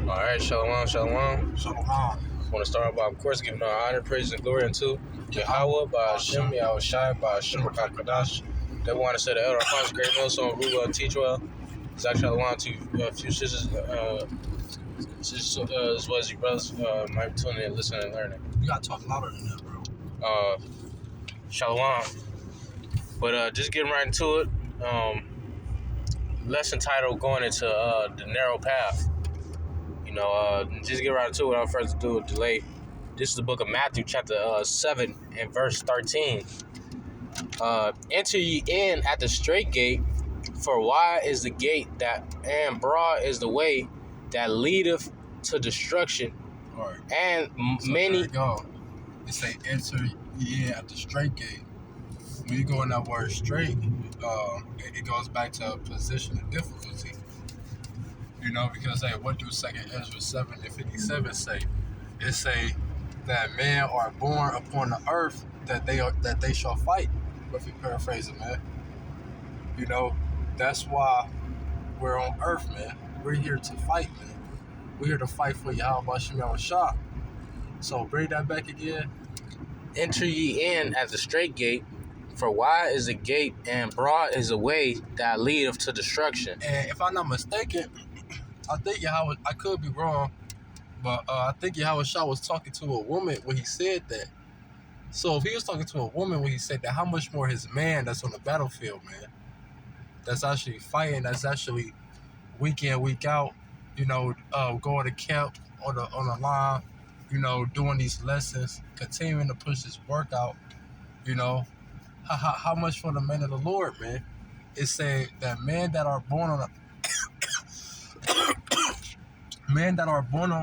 All right, shalom, shalom. Shalom. I want to start by, of course, giving all honor, praise, and glory unto Yahweh, by Hashem, Yahweh Shai, by Hashem, Kadash. They want to say the elder Alphonse, Great Millstone, Ruba, Teachwell. Zach Shalom to a few sisters, as well as you brothers, might be tuning in, listening, and learning. You gotta talk louder than that, bro. Shalom. But just getting right into it. Lesson title going into the narrow path. Just get right into it without further ado delay. This is the book of Matthew, chapter 7 and verse 13. Enter ye in at the straight gate, for wide is the gate and broad is the way that leadeth to destruction. All right. And So many. there you go. It say enter ye in at the straight gate. When you go in that word straight, it goes back to a position of difficulty. Because what do 2nd Ezra 7 and 57 say? It say that men are born upon the earth that they shall fight. If you paraphrase it, man. That's why we're on earth, man. We're here to fight, man. We're here to fight for Yahweh Bashem Yahweh Shah. So bring that back again. Enter ye in at the straight gate, for wide is the gate and broad is the way that leadeth to destruction. And if I'm not mistaken, I think Yahweh, I could be wrong, but I think Yahweh Shah was talking to a woman when he said that. So if he was talking to a woman when he said that, how much more his man that's on the battlefield, man, that's actually fighting, that's actually week in, week out, going to camp on the line, doing these lessons, continuing to push this workout, how much for the men of the Lord, man? It said that men that are born on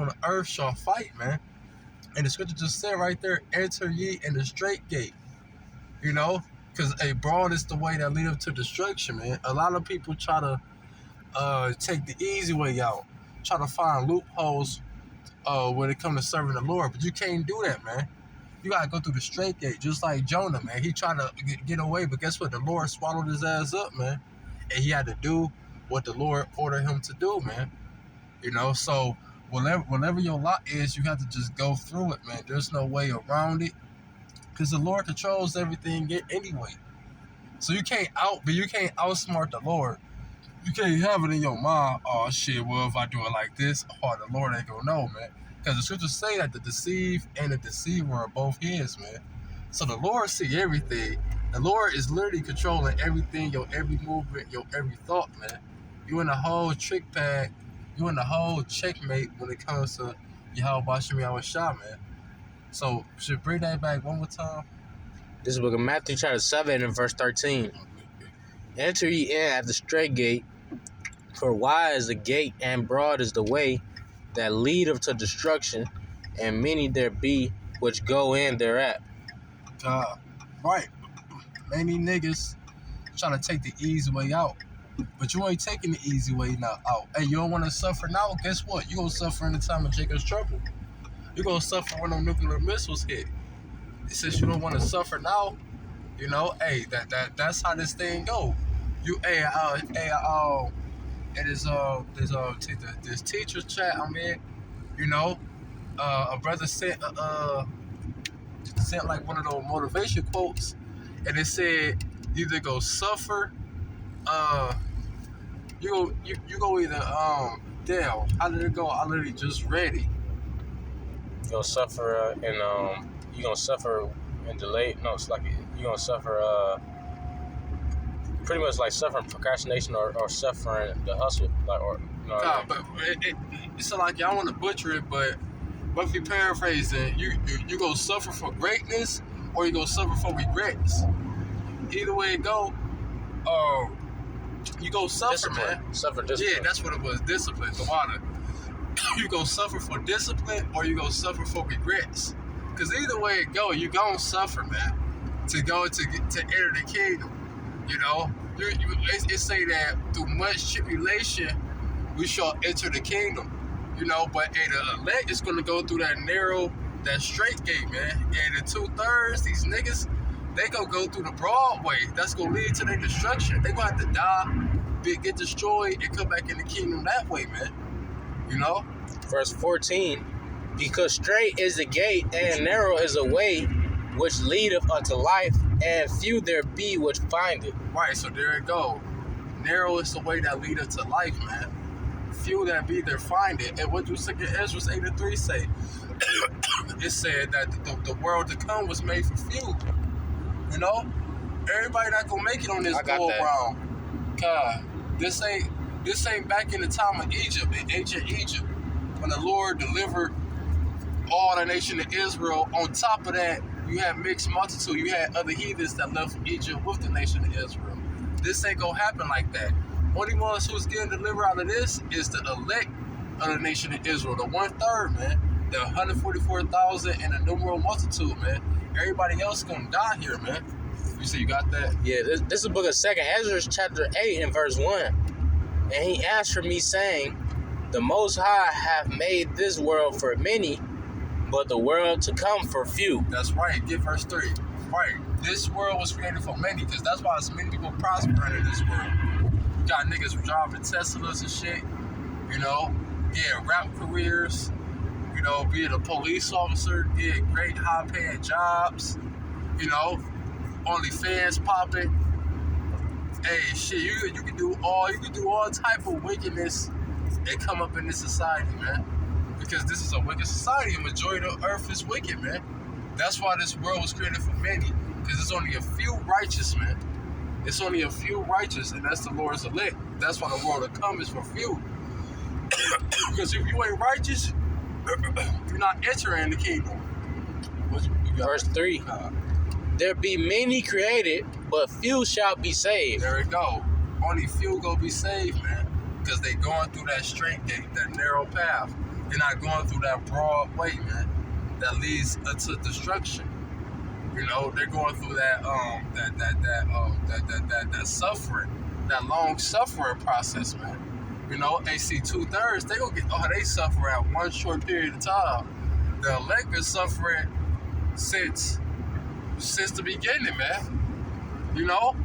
the earth shall fight, man. And the scripture just said right there, enter ye in the straight gate. Because broad is the way that leadeth to destruction, man. A lot of people try to take the easy way out, try to find loopholes when it comes to serving the Lord, but you can't do that, man. You gotta go through the straight gate, just like Jonah, man. He tried to get away, but guess what? The Lord swallowed his ass up, man. And he had to do what the Lord ordered him to do, man. So whatever your lot is, you have to just go through it, man. There's no way around it, because the Lord controls everything anyway. So you can't outsmart the Lord. You can't have it in your mind, oh shit, well, if I do it like this, the Lord ain't gonna know, man. Because the scriptures say that the deceived and the deceiver are both his, man. So the Lord see everything. The Lord is literally controlling everything, your every movement, your every thought, man. You in the whole trick bag, you in the whole checkmate when it comes to Yahweh Bashem Yahweh Shah, man. So should bring that back one more time. This is the book of Matthew, chapter 7 and verse 13. Enter ye in at the straight gate, for wide is the gate and broad is the way that leadeth to destruction, and many there be which go in thereat. Right. Many niggas trying to take the easy way out, but you ain't taking the easy way out. Hey, you don't want to suffer now? Guess what? You gonna suffer in the time of Jacob's trouble. You gonna suffer when them nuclear missiles hit. Since you don't want to suffer now, that's how this thing go. It is this teacher chat I'm in. A brother sent like one of those motivation quotes, and it said either go suffer, you go either damn, how did it go? I literally just read it. You're gonna suffer you're gonna suffer and delay. No, it's like you're gonna suffer pretty much like suffering procrastination or suffering the hustle, But it's like y'all want to butcher it, but if you paraphrase it, you go suffer for greatness or you go suffer for regrets. Either way it go, you go suffer, discipline. man. Suffer discipline. Yeah, that's what it was. Discipline. The water. You go suffer for discipline or you go suffer for regrets. Because either way it go, you gonna suffer, man. To enter the kingdom. It say that through much tribulation we shall enter the kingdom. But the elect is gonna go through that straight gate, man. And the 2/3, these niggas, they gonna go through the broad way. That's gonna lead to their destruction. They gonna have to die, get destroyed, and come back in the kingdom that way, man. You know? Verse 14, because straight is the gate, and narrow is the way which leadeth unto life, and few there be which find it. Right, so there it go. Narrow is the way that leadeth to life, man. Few that be there find it. And what do 2 Ezra 8:3 say? It said that the world to come was made for few. You know? Everybody not gonna make it on this go around. God, this ain't back in the time of Egypt, in ancient Egypt, when the Lord delivered all the nation of Israel. On top of that, you had mixed multitude. You had other heathens that left Egypt with the nation of Israel. This ain't gonna happen like that. Only ones who's getting delivered out of this is the elect of the nation of Israel, the 1/3, man. The 144,000 and the numeral multitude, man. Everybody else gonna die here, man. You see, you got that? Yeah, this is the book of 2 Ezra, chapter 8, and verse 1. And he answered me, saying, the Most High hath made this world for many, but the world to come for few. That's right. Get verse 3. Right. This world was created for many, because that's why so many people prospering in this world. You got niggas driving Teslas and shit, you know, getting rap careers, you know, being a police officer, getting great high-paying jobs, you know, OnlyFans popping. Hey, shit, you can do all type of wickedness and come up in this society, man. Because this is a wicked society. The majority of the earth is wicked, man. That's why this world was created for many. Because it's only a few righteous, man. It's only a few righteous, and that's the Lord's elect. That's why the world to come is for few. Because if you ain't righteous, you're not entering the kingdom. Verse 3. There be many created, but few shall be saved. There it go. Only few gonna be saved, man. Because they going through that straight gate, that narrow path. They're not going through that broad way, man, that leads to destruction. You know, they're going through that suffering, that long suffering process, man. You know, AC 2/3, they gonna get they suffer at one short period of time. The elect is suffering since the beginning, man. You know,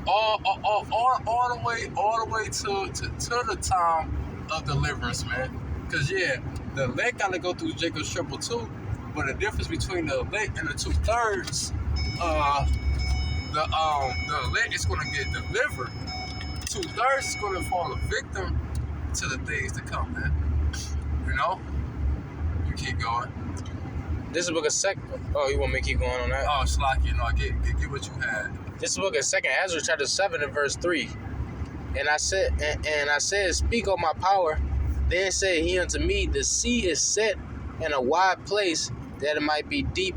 all the way to the time of deliverance, man. Cause yeah, the elect gotta go through Jacob's trouble too. But the difference between the elect and the 2/3, the elect is gonna get delivered. 2/3 is gonna fall a victim to the things to come, man. You know? You keep going. This is the book of Oh, you want me to keep going on that? Oh, Slocky, no, get what you had. This is the book of 2 Ezra, chapter 7, and verse 3. And I said, speak on my power. Then said he unto me, the sea is set in a wide place, that it might be deep,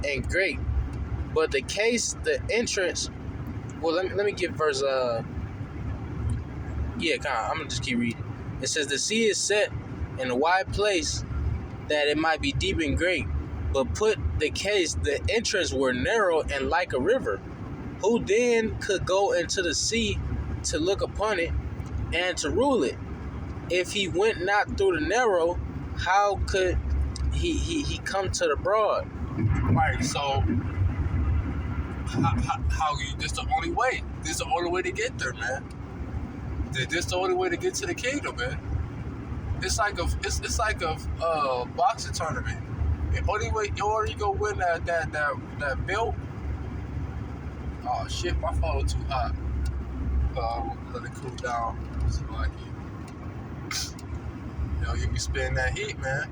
and great. But the case, the entrance. Well, let me get verse. I'm gonna just keep reading. It says the sea is set in a wide place, that it might be deep and great. But put the case, the entrance were narrow and like a river. Who then could go into the sea to look upon it and to rule it? If he went not through the narrow, how could he come to the broad? Right, so how this the only way. This is the only way to get there, man. This the only way to get to the kingdom, man. It's like a boxing tournament. The only way you go win that belt. Oh shit, my phone too hot. Let it cool down. It's like you be spinning that heat, man.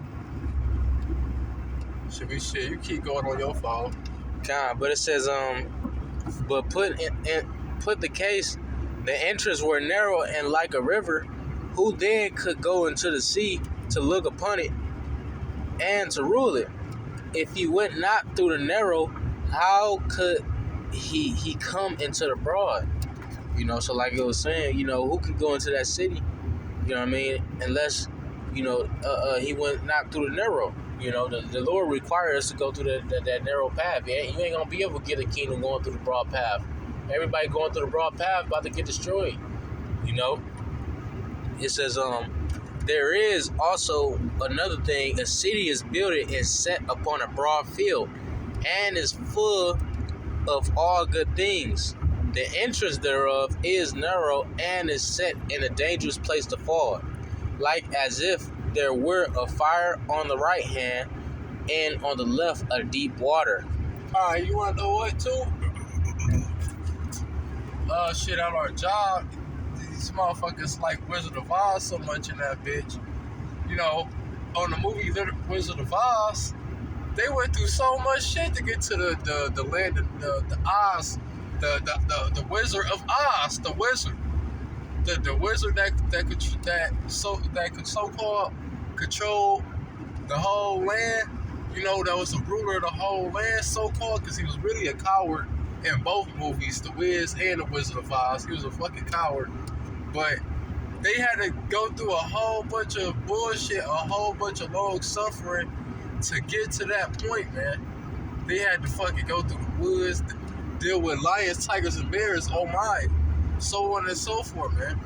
Should be shit. You keep going on your phone. God, but it says but put the case, the entrance were narrow and like a river. Who then could go into the sea to look upon it and to rule it? If he went not through the narrow, how could he come into the broad? You know, so like it was saying, you know, who could go into that city? You know what I mean? Unless, you know, he went not through the narrow. You know, the Lord requires us to go through that narrow path. Yeah? You ain't gonna be able to get a kingdom going through the broad path. Everybody going through the broad path about to get destroyed. You know? It says, there is also another thing. A city is built and set upon a broad field, and is full of all good things. The entrance thereof is narrow and is set in a dangerous place to fall, like as if there were a fire on the right hand and on the left a deep water. Alright, you wanna know what too? Shit, on our job, these motherfuckers like Wizard of Oz so much in that bitch. You know, on the movie Wizard of Oz, they went through so much shit to get to the land of the Oz, the Wizard of Oz, the wizard that could so-called control the whole land. You know, that was the ruler of the whole land, so-called, because he was really a coward in both movies, The Wiz and The Wizard of Oz. He was a fucking coward. But they had to go through a whole bunch of bullshit, a whole bunch of long suffering to get to that point, man. They had to fucking go through the woods, deal with lions, tigers, and bears, oh my, so on and so forth, man.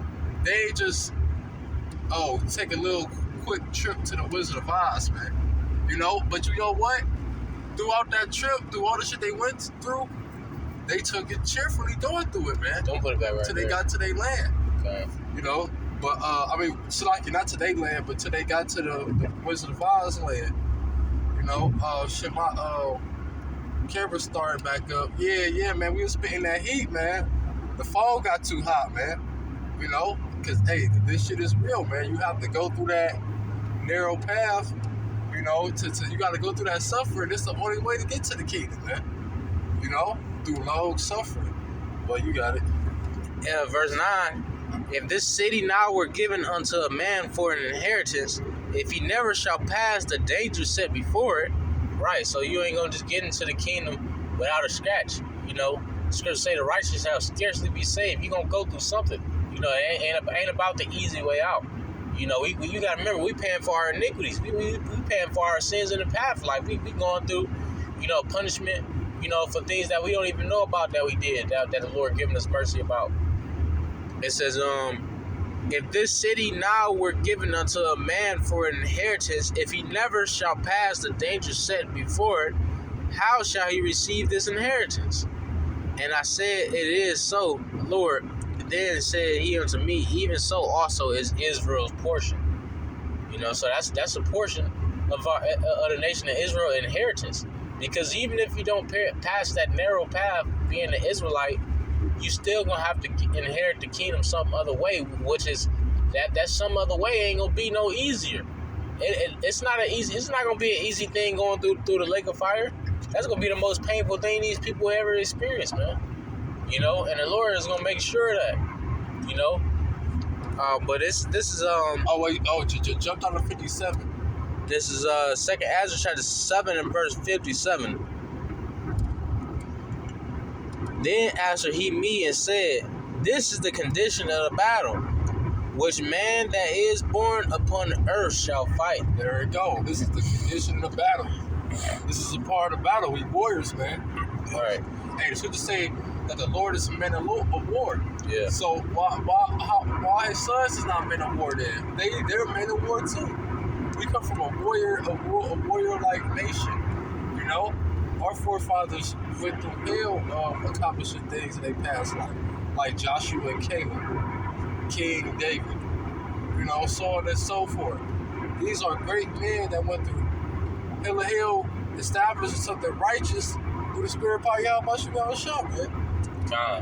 They ain't just, take a little quick trip to the Wizard of Oz, man. You know, but you know what? Throughout that trip, through all the shit they went through, they took it cheerfully going through it, man. Don't put it back right till they there. got to their land. Okay. You know? But, so like, not to their land, but till they got to the Wizard of Oz land. You know? My camera started back up. Yeah, man, we was spitting that heat, man. The phone got too hot, man. You know? Because, hey, this shit is real, man. You have to go through that narrow path. You know, you got to go through that suffering. It's the only way to get to the kingdom, man. You know, through long suffering. Well, you got it. Yeah, verse 9. If this city now were given unto a man for an inheritance, if he never shall pass the danger set before it, right, so you ain't going to just get into the kingdom without a scratch. You know, the scriptures say the righteous shall scarcely be saved. You're going to go through something. You know, it ain't about the easy way out. You know, you got to remember, we paying for our iniquities. We paying for our sins in the path. Like, we going through, you know, punishment, you know, for things that we don't even know about that we did, that the Lord given us mercy about. It says, if this city now were given unto a man for an inheritance, if he never shall pass the danger set before it, how shall he receive this inheritance? And I said, it is so, Lord. Then said he unto me, even so also is Israel's portion. You know, so that's a portion of the nation of Israel inheritance. Because even if you don't pass that narrow path, being an Israelite, you still gonna have to inherit the kingdom some other way, which is that some other way ain't gonna be no easier. It's not gonna be an easy thing going through the lake of fire. That's gonna be the most painful thing these people ever experience, man. You know, and the Lord is gonna make sure that, you know. But this is Jumped on to 57. This is 2nd Ezra chapter 7 and verse 57. Then answered he me and said, this is the condition of the battle, which man that is born upon the earth shall fight. There it go. This is the condition of the battle. This is a part of the battle. We warriors, man. All right. Hey, the scriptures say that the Lord is a man of war. Yeah. So why his sons is not men of war then? They're men of war too. We come from a warrior-like nation. You know, our forefathers went through hell, accomplishing things in their past life, like Joshua and Caleb, King David. You know, so on and so forth. These are great men that went through hell and hell, establishing something righteous through the spirit power. Y'all must be on the show, man.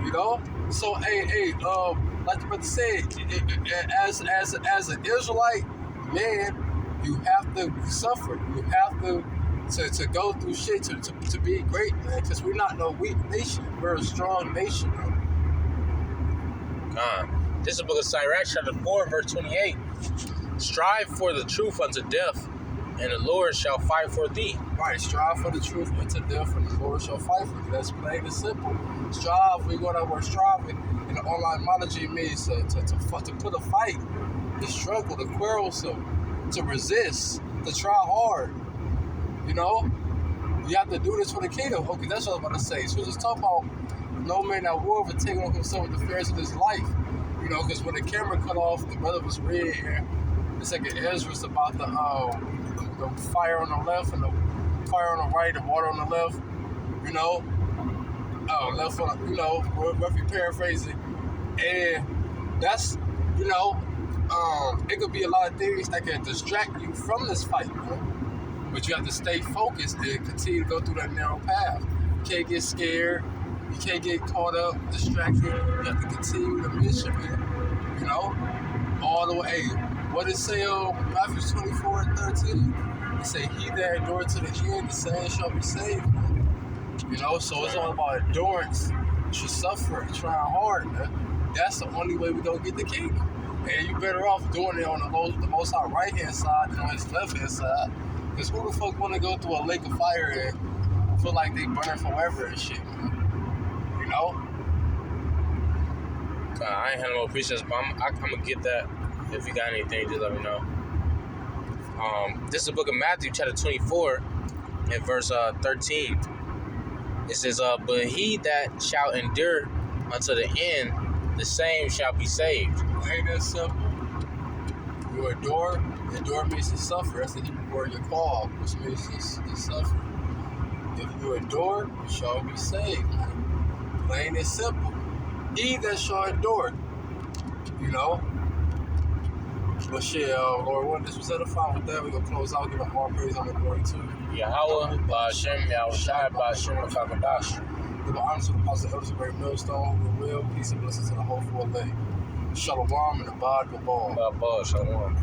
You know? So, like the brother said, as an Israelite man, you have to suffer. You have to go through shit to be great, man. Because we're not no weak nation. We're a strong nation, man. This is the book of Sirach, chapter 4, verse 28. Strive for the truth unto death, and the Lord shall fight for thee. Right, strive for the truth unto death, and the Lord shall fight for thee. That's plain and simple. Strive, we go that word striving in the online mythology means to put a fight, to struggle, to quarrelsome, to resist, to try hard. You know? You have to do this for the kingdom. Okay, that's what I was about to say. So just talk about no man that war for taking on himself with the fears of his life. You know, because when the camera cut off, the brother was reading here. It's like Ezra's about the fire on the left and the fire on the right, the water on the left. You know, left on, roughly paraphrasing. And that's, it could be a lot of things that can distract you from this fight, man. But you have to stay focused and continue to go through that narrow path. You can't get scared. You can't get caught up, distracted. You have to continue the mission, man. All the way. What did it say Matthew 24:13? It say, he that endure to the end, the same shall be saved, man. So it's all about endurance. You should suffer and trying hard, man. That's the only way we're going to get the kingdom. And you better off doing it on the Most High right-hand side than on his left-hand side. Because who the fuck want to go through a lake of fire and feel like they burn forever and shit, man? I ain't had no patience, but I'm going to get that. If you got anything, just let me know. This is the book of Matthew, chapter 24, and verse 13. It says, but he that shall endure unto the end, the same shall be saved. Ain't that simple? You endure. Endure means to suffer. That's the Hebrew word Yakov, which means to suffer. If you endure, you shall be saved. Plain and simple. He that shall endure. But shit, Lord, what this was edifying with that, we're going to close out, give all praise on the glory to Yahweh, Ba'ashem, Yahushai, Ba'ashem, Rakakadash. Give honor to the apostle elders of Great Millstone, who will, peace and blessings to the whole full lay. Shalom and abad gabal. Shalom.